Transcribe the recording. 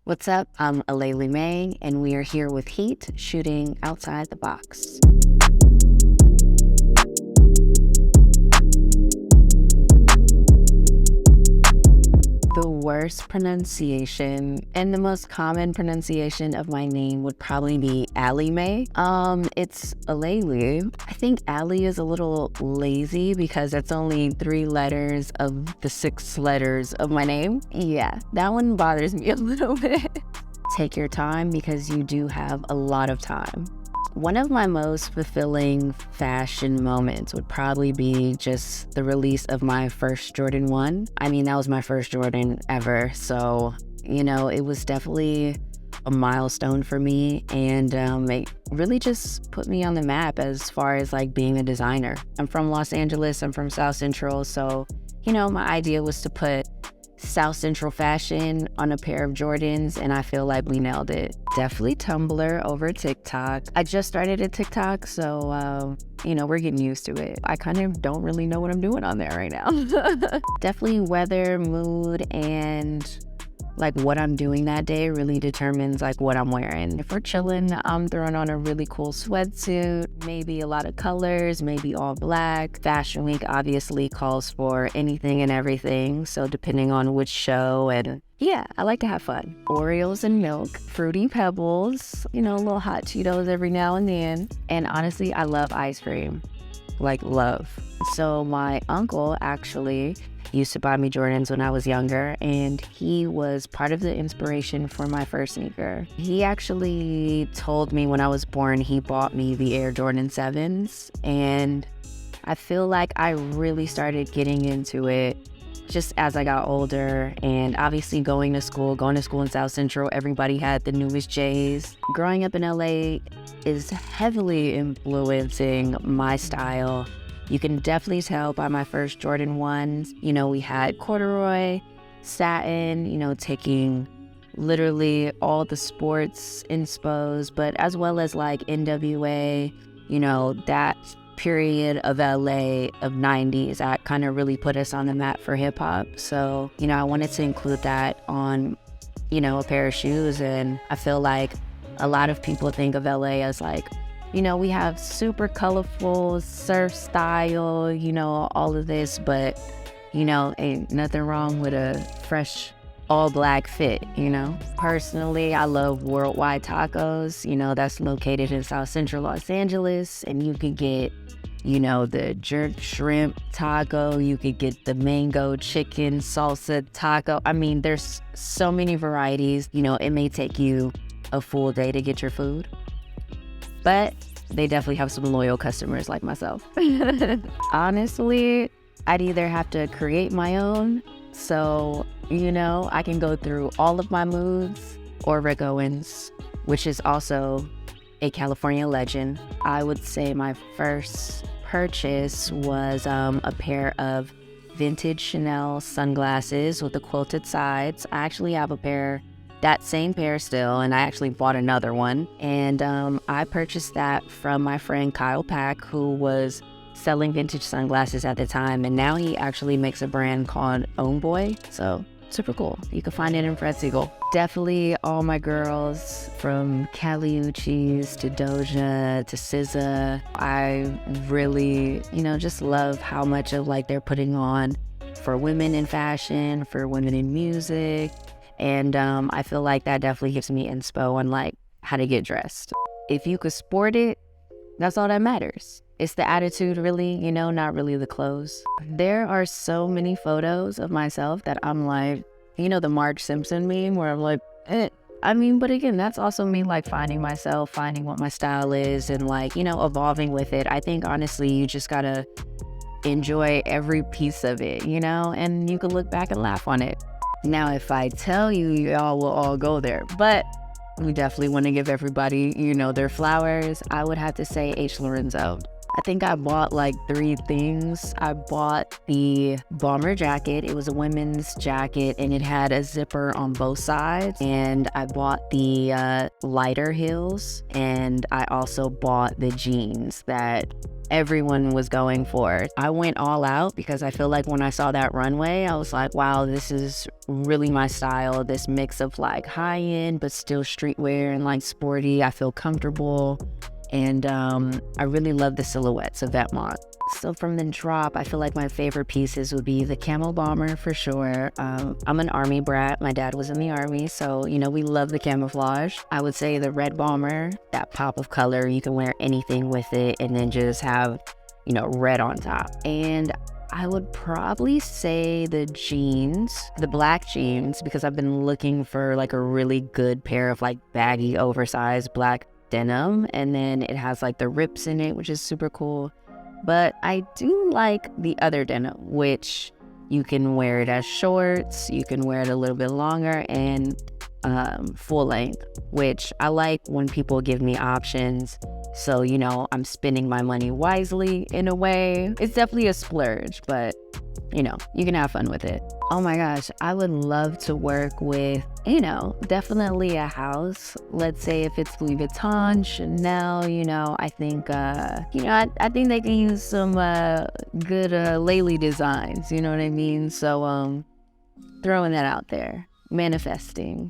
What's up? I'm Aleali May, and we are here with Heat, shooting outside the box. The worst pronunciation and the most common pronunciation of my name would probably be Aleali May. It's Aleali. I think Ali is a little lazy because that's only 3 letters of the 6 letters of my name. Yeah, that one bothers me a little bit. Take your time because you do have a lot of time. One of my most fulfilling fashion moments would probably be just the release of my first Jordan 1. I mean, that was my first Jordan ever. So, it was definitely a milestone for me, and it really just put me on the map as far as like being a designer. I'm from Los Angeles, I'm from South Central. So, my idea was to put South Central fashion on a pair of Jordans, and I feel like we nailed it. Definitely Tumblr over TikTok. I just started a TikTok, so we're getting used to it. I kind of don't really know what I'm doing on there right now. Definitely weather, mood, and like what I'm doing that day really determines like what I'm wearing. If we're chilling, I'm throwing on a really cool sweatsuit, maybe a lot of colors, maybe all black. Fashion Week obviously calls for anything and everything, so depending on which show, and yeah, I like to have fun. Oreos and milk, Fruity Pebbles, a little hot Cheetos every now and then. And honestly, I love ice cream, like love. So my uncle actually used to buy me Jordans when I was younger, and he was part of the inspiration for my first sneaker. He actually told me when I was born, he bought me the Air Jordan 7s, and I feel like I really started getting into it just as I got older, and obviously going to school in South Central, everybody had the newest J's. Growing up in LA is heavily influencing my style. You can definitely tell by my first Jordan 1s. We had corduroy, satin, taking literally all the sports inspos, but as well as like NWA, that period of LA of 90s that kind of really put us on the map for hip hop. So, I wanted to include that on, a pair of shoes. And I feel like a lot of people think of LA as like, we have super colorful surf style, all of this, but, ain't nothing wrong with a fresh all black fit, Personally, I love Worldwide Tacos, that's located in South Central Los Angeles, and you can get, the jerk shrimp taco, you could get the mango chicken salsa taco. I mean, there's so many varieties, it may take you a full day to get your food, but they definitely have some loyal customers like myself. Honestly, I'd either have to create my own, so, I can go through all of my moods, or Rick Owens, which is also a California legend. I would say my first purchase was a pair of vintage Chanel sunglasses with the quilted sides. I actually have that same pair still, and I actually bought another one. And I purchased that from my friend Kyle Pack, who was selling vintage sunglasses at the time, and now he actually makes a brand called Own Boy. So super cool. You can find it in Fred Siegel. Definitely all my girls, from Kali Uchis to Doja to SZA. I really, just love how much of like they're putting on for women in fashion, for women in music. And I feel like that definitely gives me inspo on like how to get dressed. If you could sport it, that's all that matters. It's the attitude really, not really the clothes. There are so many photos of myself that I'm like, the Marge Simpson meme where I'm like, but again, that's also me like finding myself, finding what my style is, and like, evolving with it. I think honestly, you just gotta enjoy every piece of it, and you can look back and laugh on it. Now, if I tell you, y'all will all go there, but we definitely want to give everybody, their flowers. I would have to say H. Lorenzo. I think I bought like 3 things. I bought the bomber jacket. It was a women's jacket, and it had a zipper on both sides. And I bought the lighter heels, and I also bought the jeans that everyone was going for. I went all out because I feel like when I saw that runway, I was like, wow, this is really my style. This mix of like high end, but still streetwear and like sporty. I feel comfortable. And I really love the silhouettes of Vetements. So from the drop, I feel like my favorite pieces would be the camo bomber for sure. I'm an army brat. My dad was in the army, so you know we love the camouflage. I would say the red bomber, that pop of color. You can wear anything with it, and then just have, you know, red on top. And I would probably say the jeans, the black jeans, because I've been looking for like a really good pair of like baggy, oversized black denim, and then it has like the rips in it, which is super cool. But I do like the other denim, which you can wear it as shorts, you can wear it a little bit longer, and full length, which I like when people give me options. So, you know, I'm spending my money wisely in a way. It's definitely a splurge, but you know, you can have fun with it. Oh my gosh, I would love to work with, you know, definitely a house. Let's say if it's Louis Vuitton, Chanel, you know, I think, you know, I think they can use some good Aleali designs, you know what I mean? So throwing that out there, manifesting.